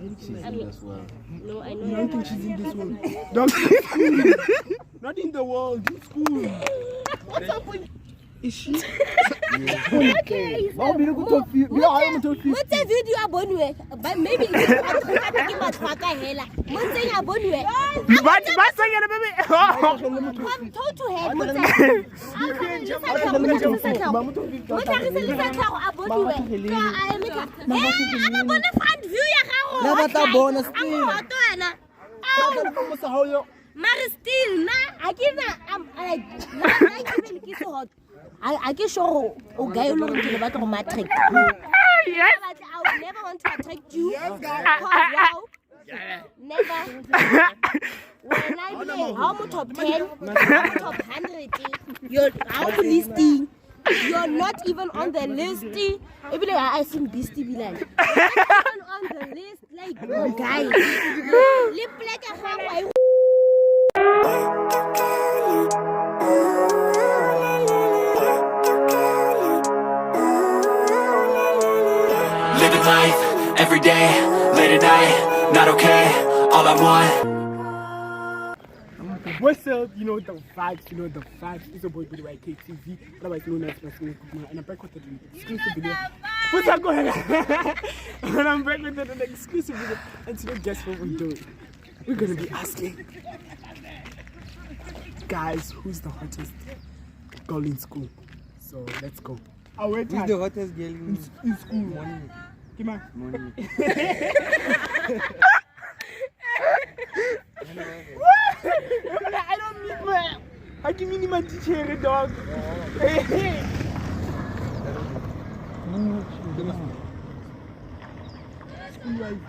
She's in this world. No, I know. You don't think she's in this world? Don't. Not in the world. In school. What's up with? Is she? Okay. What's a video about you? But maybe you want to give us what I hella. What's a about you? I'm told to have. I can show a guy who looks about to matric. Yes. I would never want to attract you. Never. When I play, I'm top 10, I'm top 100. You're out listing. You're not even on the list. Even like I seen Beastie be like, you're not even on the list. Like, oh, guys. Lip like a Hawaii. Living life, every day, late at night, not okay, all I want. What's up? You know the vibes, It's a boy by yktv, otherwise known as Masculine Cookman, and I'm back with an exclusive video. What's up, go ahead? And I'm back with an exclusive video, and today guess what we're doing? We're gonna be asking guys who's the hottest girl in school. So let's go. Who's the hottest girl in school? Money. Come on. Money. I don't need my. I give me my teacher, dog. School life.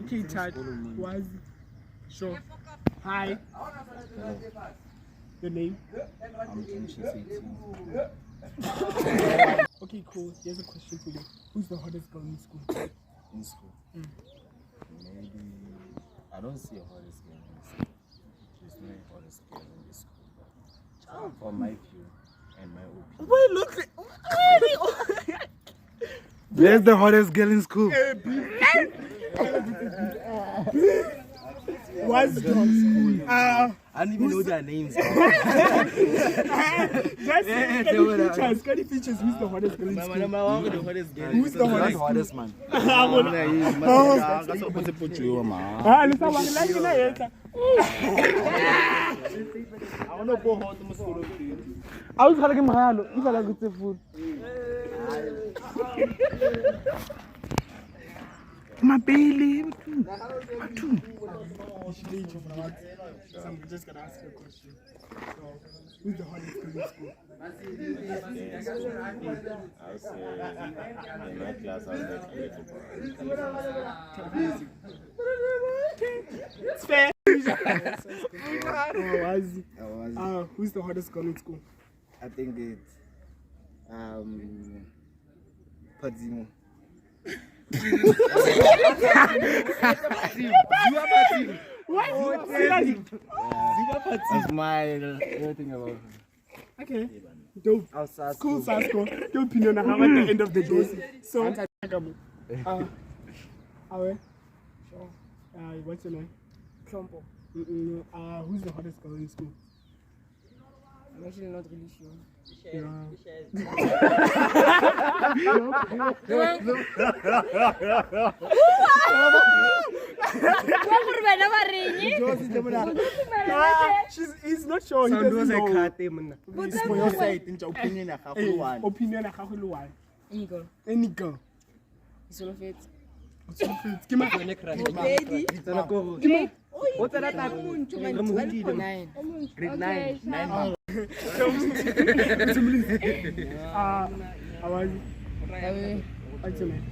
Okay, Chad. Was sure. Hi. Your name? I'm Okay, cool. Here's a question for you. Who's the hottest girl in school? in school. Maybe I don't see a hottest girl in school. There's no hottest girl in this school. For my view and my opinion. Wait, look. Where's the hottest girl in school? What's school? I don't even know their names. Just can you features who's the hottest girl in school? Who's the hottest man? I was going to get my food. My baby. I'm just gonna ask you a question. So, who's the hottest girl in school? I'll say in my class I was It's fair. Who's the hottest girl in school? I think it's Padzimo. What? Smile. Everything about him. Okay. Dope. Cool, Sasko. Your opinion on how at the end of the day. So, what's your name? Trumpo. Who's the hottest girl in school? I'm actually not really sure. He's not sure. He doesn't know. Opinion. Any girl. It's all of it. Give me Grade 9. 9. How are you? What's your name?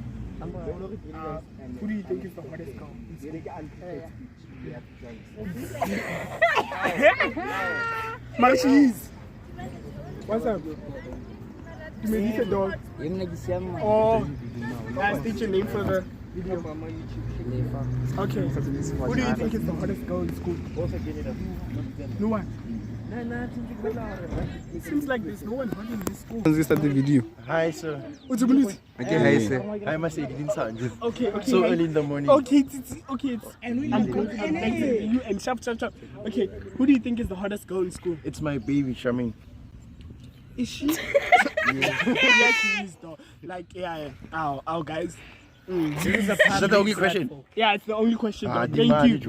Who do you think is the hottest girl? Marshis. What's up? You made this a dog. Oh, state your name for the video. Okay. Who do you think is the hottest girl in school? No one. It seems like there's no one hot in this school. Let's start the video. Hi, sir. What's the minute? Okay, hi, sir. I must say, it didn't sound good. Okay. So early in the morning. Okay, I'm good. I'm thanks to you and sharp. Okay, who do you think is the hottest girl in school? It's my baby, Charmaine. Is she? Yeah, she is though. Like, yeah. Ow, guys. This is a Is that the only question? Yeah, it's the only question. Though. Thank you.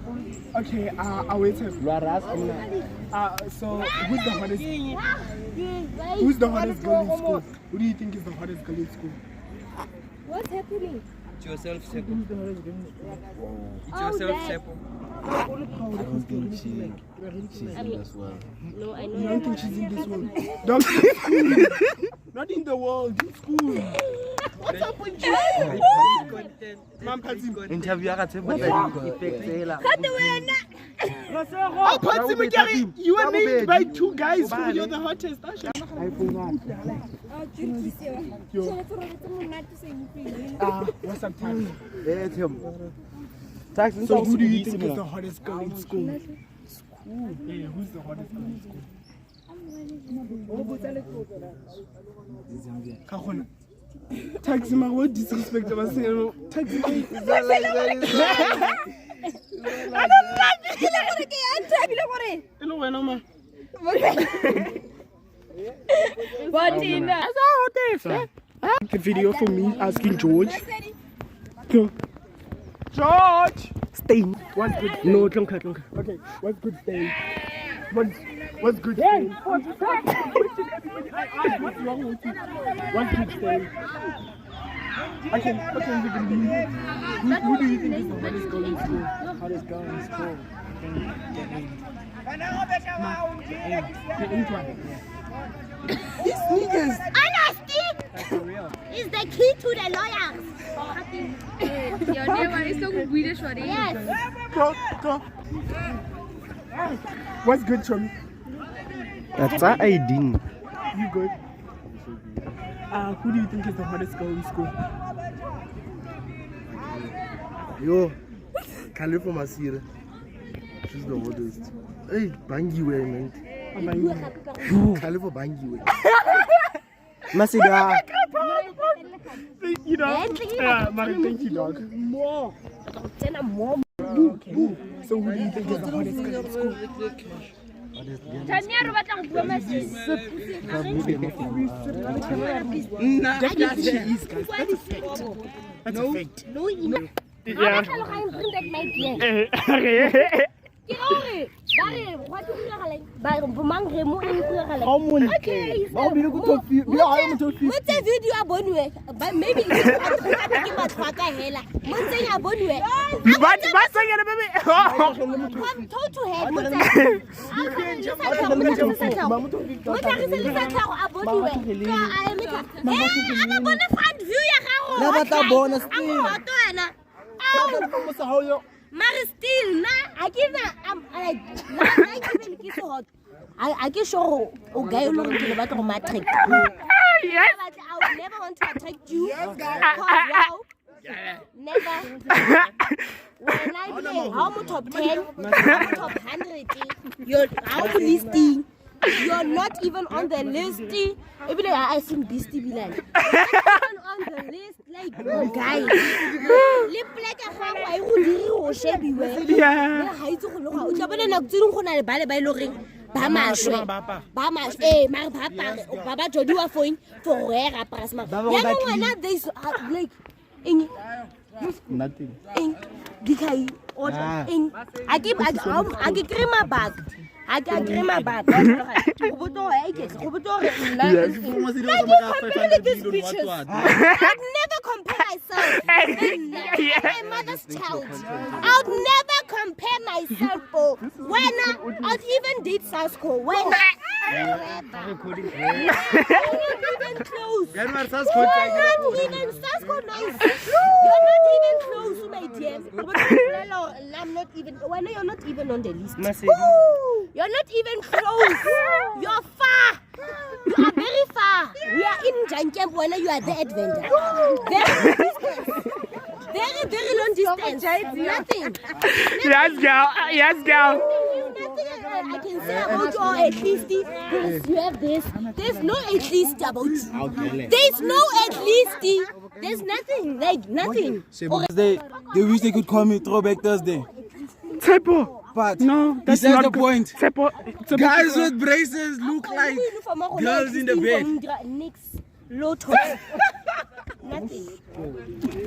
Okay, I'll wait. So, who's the hottest? Who's the hottest girl in school? Who do you think is the hottest girl in school? What's happening? It's yourself, Seppo. Who's the hottest girl in school? It's yourself, Seppo. I don't think she's in this world. No, I know. You don't think she's in this world? Don't. Not in the world, in school. What's up with you? Mom, Interview effect. Oh, you were named by two guys who you're the hottest. What's up, Tax? So who do you think is the hottest girl in school? Yeah, who's the hottest girl in school? Taxi, what disrespect am I saying? Taxi, the video for me asking George. George! Stain. What's good? No, okay. What's good stain? What's good stain? What's wrong with you? What's good stain? Okay, who do you think is the hottest girl in school? Hottest girl in school? These niggas! Honesty is the key to the lawyers. Your name is so weird, sorry. Yes. Go. What's good, Chum? That's a ID. You good? Who do you think is the hottest girl in school? Yo, Khalifa Masira. She's the hottest. Hey, Bangi way, man. Khalifa Bangi way. Masida. You know? Yeah, man, thank you, dog. More. Okay. So who do you think is the hottest girl in school? Definitely she is, guys. That's a fact. No. Yeah. What's a video about you? But maybe it's Mary still, I give that. I can show a guy looking about a matrix. Yes. I would never want to attack you. Never. When I play, how much top 10, top 100, you're out listing. You're not even on the list. Even I seen Beastie be like, you're not even on the list. Like, oh, guys. Lip like a how I would do shabby way. Yeah. I took a look out. You're not doing a ballet looking. Bamash, eh, my papa, Baba Jodu are for where I pass my. Yeah, not this, like, Nothing. Dikai in I give my bag. I can cream my bag. I've never compared myself. My mother's child. I'll never compare myself. When I'll even did South Korea. When not even close. You're not even South Korea. You're not even close, my dear. I'm not even. When you're not even on the list. You're not even close. You're far. You are very far. We are in Jankamp when you are the adventure. Very long distance. Nothing. Yes, girl. Yes, girl. Nothing. I can say about you, or at least because you have this. There's no at least about you. There's no at least. There's nothing, like nothing. They wish they could call me Throwback Thursday. Tepo. But no, that's not not the point. Tepo. Guys with braces look like girls in the bed. Low-top. Nothing.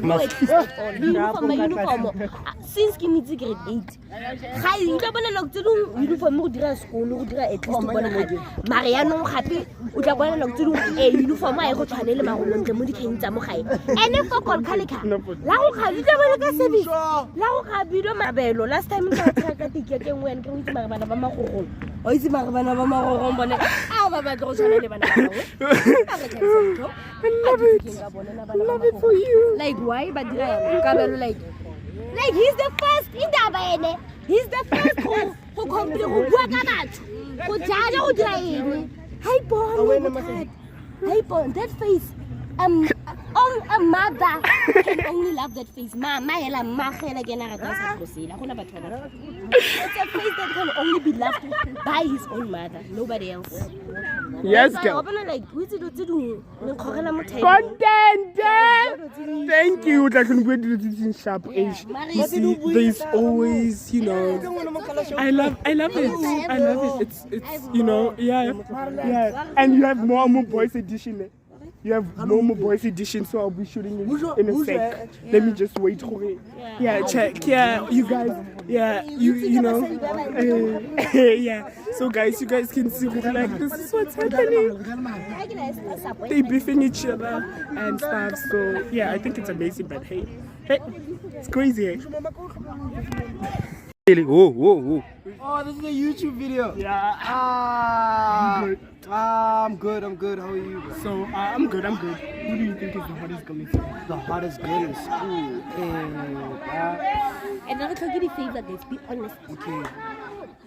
No, at least at all. Uniform. Since give me the grade 8. Hi, you don't want to do uniform. You do school. You do at least to Mariano happy. You don't want to do a uniform. I go to Hanele Maroon. The Moody King Zamokai. And if I call Kalika, Lauka, you don't want to say Lauka, you don't Mabello. Last time I tried to get him when going to Marabama. Oh, is it Marabama? How about I love it for you. Like why? But like he's the first in the he's the first who come to who work about. Who judge who dry. Hi born, that face. A mother can only love that face. It's a face that can only be loved by his own mother, nobody else. Yes, girl. Like, content. Thank you. That can be in sharp age. You see, there's always, you know. I love it. It's you know, yeah. And you have normal boys edition. You have normal boys edition, so I'll be shooting it in a sec. Let me just wait for it. Yeah, check. Yeah, you guys. Yeah, you know. Yeah. So guys, you guys can see like this is what's happening. They beefing each other and stuff. So yeah, I think it's amazing. But hey, it's crazy. Eh? Whoa. Oh, this is a YouTube video. Yeah. I'm good. How are you? So I'm good. Who do you think is the hottest girl in school? The hottest girl in school. And now can give you favor, guys. Be honest. Okay.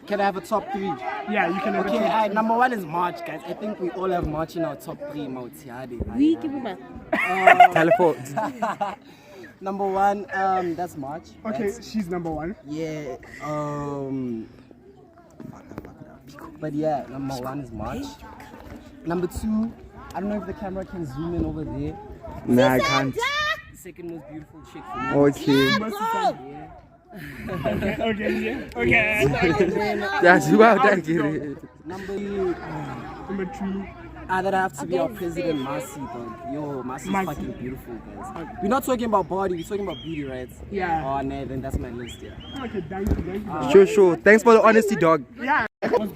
Can I have a top 3? Yeah, you can have okay, a top 3. Number 1 is March, guys. I think we all have March in our top 3. We give him Number 1, that's March. Okay, she's number 1. Yeah. But yeah, number 1 is March. Number 2, I don't know if the camera can zoom in over there. No, I can't. The second most beautiful chick for me. Okay. Okay. That's about that. Number 3. That have to be our president, Marcy, dog. Yo, Marcy's fucking beautiful, guys. We're not talking about body, we're talking about beauty, right? Yeah. Oh, no, then that's my list, yeah. Okay, thank you. Sure. Thanks for the honesty, dog. Yeah. Who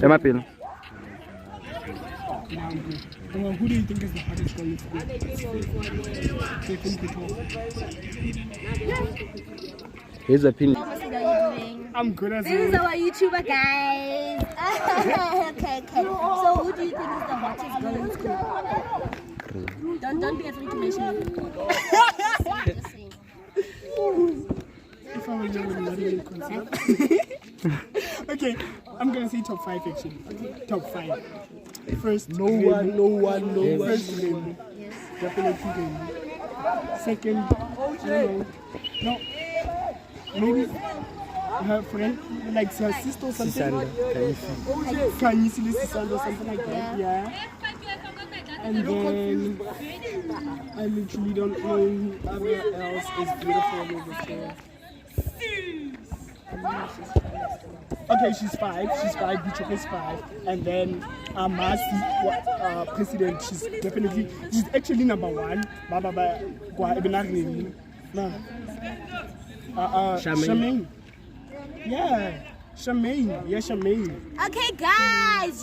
do you think is the hottest girl in school? Here's the opinion. I'm good as This is our YouTuber, guys. Okay. So who do you think is the hottest girl in school? Don't be afraid to mention it. If I were you, I would not even consider. Okay, I'm gonna say top 5 actually. Okay. Top 5. First, no one. First, Rainbow. Yes. Definitely Rainbow. Second, I don't know. No, maybe her friend, like her sister or something. Can you see Sisanda or something like that? Yeah. And then I literally don't know who else is beautiful over there. Okay, she's 5. Bichok is 5. And then Marcy, president, she's actually number 1. Charmaine. Yeah, Charmaine. Okay, guys.